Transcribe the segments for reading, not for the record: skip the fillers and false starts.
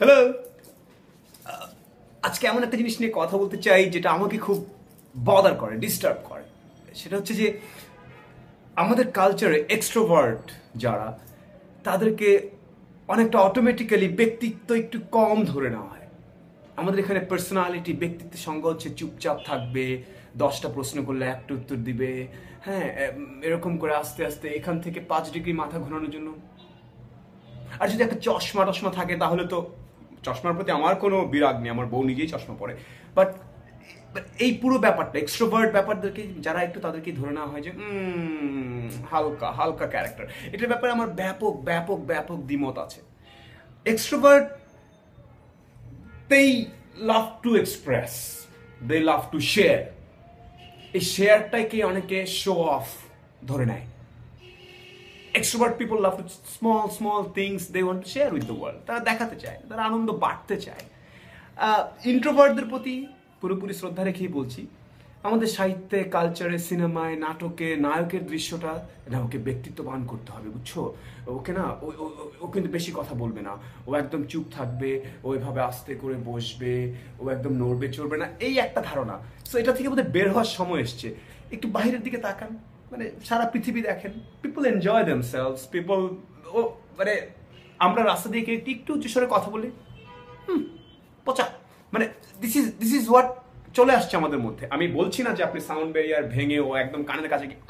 Hello. আজকে এমন একটা জিনিস নিয়ে কথা বলতে চাই যেটা আমাকে খুব বদার করে, ডিস্টার্ব করে। সেটা হচ্ছে যে আমাদের কালচারে এক্সট্রোভার্ট যারা, তাদেরকে অনেকটা অটোমেটিক্যালি ব্যক্তিত্ব একটু কম ধরে নেওয়া হয়। আমাদের এখানে পার্সোনালিটি, ব্যক্তিত্বের সংজ্ঞা হচ্ছে চুপচাপ থাকবে, 10টা প্রশ্ন করলে একটা উত্তর দিবে, হ্যাঁ, এরকম করে আস্তে আস্তে এখান থেকে 5 ডিগ্রি মাথা ঘোরানোর জন্য। আর যদি একটা চশমা টশমা থাকে তাহলে তো, চশমার প্রতি আমার কোনো বিরাগ নেই, আমার বউ নিজেই চশমা পরে, বাট এই পুরো ব্যাপারটা এক্সট্রোভার্ট ব্যাপারদেরকে যারা একটু, তাদেরকে ধরে নেওয়া হয় যে হালকা হালকা ক্যারেক্টার। এটার ব্যাপারে আমার ব্যাপক ব্যাপক ব্যাপক দ্বিমত আছে। Extrovert, they love to express, they love to share। এই শেয়ারটাকে অনেকে শো অফ ধরে নেয়। Extrovert people love to small things they want to share with the world। তারা দেখাতে চায়, তারা আনন্দ বাড়তে চায়। ইন্ট্রোভার্টদের প্রতি পুরোপুরি শ্রদ্ধা রেখেই বলছি, আমাদের সাহিত্যে, কালচারে, সিনেমায়, নাটকে নায়কের দৃশ্যটা, না, ওকে ব্যক্তিত্ববান করতে হবে, বুঝছো? ওকে না, ও কিন্তু বেশি কথা বলবে না, ও একদম চুপ থাকবে, ও এভাবে আস্তে করে বসবে, ও একদম নড়বে চড়বে না, এই একটা ধারণা। সো এটা থেকে বোধহয় বের হওয়ার সময় এসছে। একটু বাইরের দিকে তাকান, মানে সারা পৃথিবী দেখেন, পিপল এনজয় দেমসেলভস, পিপল, ও মানে আমরা রাস্তা দিয়ে একটু উচ্চ স্বরে কথা বলি, পচা, মানে দিস ইজ হোয়াট চলে আসছে আমাদের মধ্যে। আমি বলছি না যে আপনি সাউন্ড ব্যারিয়ার ভেঙে ও একদম কানের কাছে গিয়ে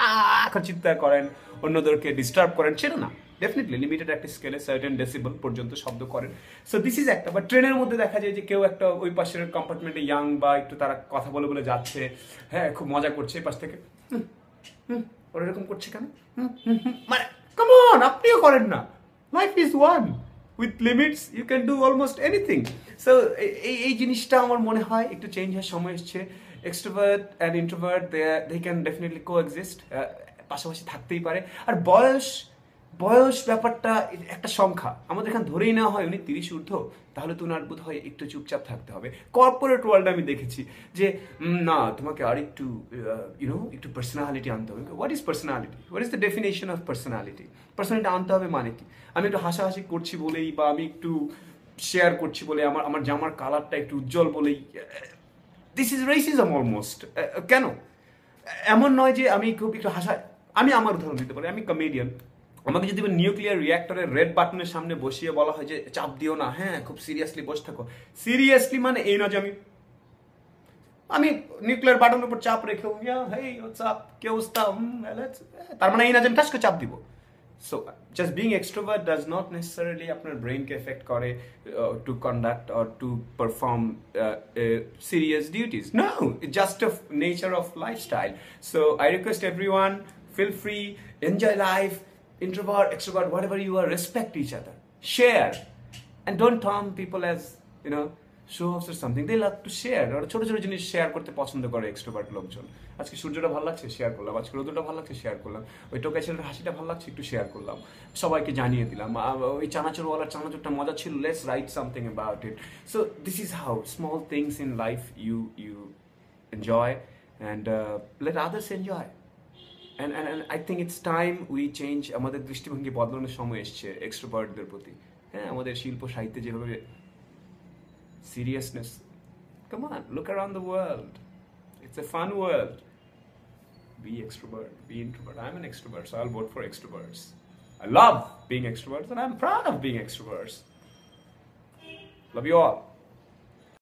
চিৎকার করেন, অন্যদেরকে ডিস্টার্ব করেন, সেটা না। ডেফিনেটলি লিমিটেড একটা স্কেলে সার্টেন ডেসিবল পর্যন্ত শব্দ করেন। সো দিস ইজ একটা। বা ট্রেনের মধ্যে দেখা যায় যে কেউ একটা ওই পাশের কম্পার্টমেন্টে ইয়াং বা একটু তারা কথা বলে বলে যাচ্ছে, হ্যাঁ, খুব মজা করছে, এই পাশ থেকে ওরা এরকম করছে কেন, মানে কাম অন, আপনিও করেন না। Life is one, with limits you can do almost anything. So এই জিনিসটা আমার মনে হয় একটু চেঞ্জ হওয়ার সময় এসছে। Extrovert and introvert, they can definitely coexist, পাশাপাশি থাকতেই পারে। আর বয়স ব্যাপারটা একটা সংখ্যা। আমাদের এখানে ধরেই নেওয়া হয় উনি 30 ঊর্ধ্ব, তাহলে তো উনার বোধ হয় একটু চুপচাপ থাকতে হবে। কর্পোরেট ওয়ার্ল্ডে আমি দেখেছি যে না, তোমাকে আর একটু একটু পার্সোনালিটি আনতে হবে। What is personality? What is the definition of personality? Personality আনতে হবে মানে কি? আমি একটু হাসাহাসি করছি বলেই, বা আমি একটু শেয়ার করছি বলে, আমার জামার কালারটা একটু উজ্জ্বল বলেই, দিস ইজ রেসিজম অলমোস্ট। কেন? এমন নয় যে আমি খুব একটু আমি আমার উদাহরণ দিতে পারি। আমি কমেডিয়ান। আমাকে যদি নিউক্লিয়ার রিঅ্যাক্টরের রেড বাটনের সামনে বসিয়ে বলা হয় যে চাপ দিও না, হ্যাঁ, খুব সিরিয়াসলি বসে থাকো, সিরিয়াসলি মানে এই না যে আমি নিউক্লিয়ার বাটনের উপর চাপ রেখেও হেই হোয়াটসঅ্যাপ, কি অবস্থা, তার মানে এই না যে আমি টাচকে চাপ দিব। So just being extrovert does not necessarily আপনার ব্রেনকে এফেক্ট করে to conduct or to perform serious duties. No, it's just a nature of lifestyle. So I request everyone, feel free, enjoy life, introvert, extrovert, whatever you are, respect each other, share, and don't term people as show offs or something. They love to share, or ছোট ছোট জিনিস share করতে পছন্দ করে extrovert লোকজন। আজকে সূর্যটা ভালো লাগছে, শেয়ার করলাম। আজকে রোদটা ভালো লাগছে, শেয়ার করলাম। ওই টোকাই ছেলের হাসিটা ভালো লাগছে, একটু শেয়ার করলাম, সবাইকে জানিয়ে দিলাম। ওই চানাচুরওয়ালার চানাচুরটা মজা ছিল, let's write something about it. So this is how small things in life you enjoy and let others enjoy. And I think it's time we change আমাদের দৃষ্টিভঙ্গি বদলানোর সময় এসছে এক্সট্রোভার্টদের প্রতি। হ্যাঁ, আমাদের শিল্প সাহিত্যে যেভাবে seriousness, come on, look around the world, it's a fun world. Be extrovert, be introvert. I'm an extrovert, so I'll vote for extroverts. I love being extroverts and I'm proud of being extroverts. Love you all.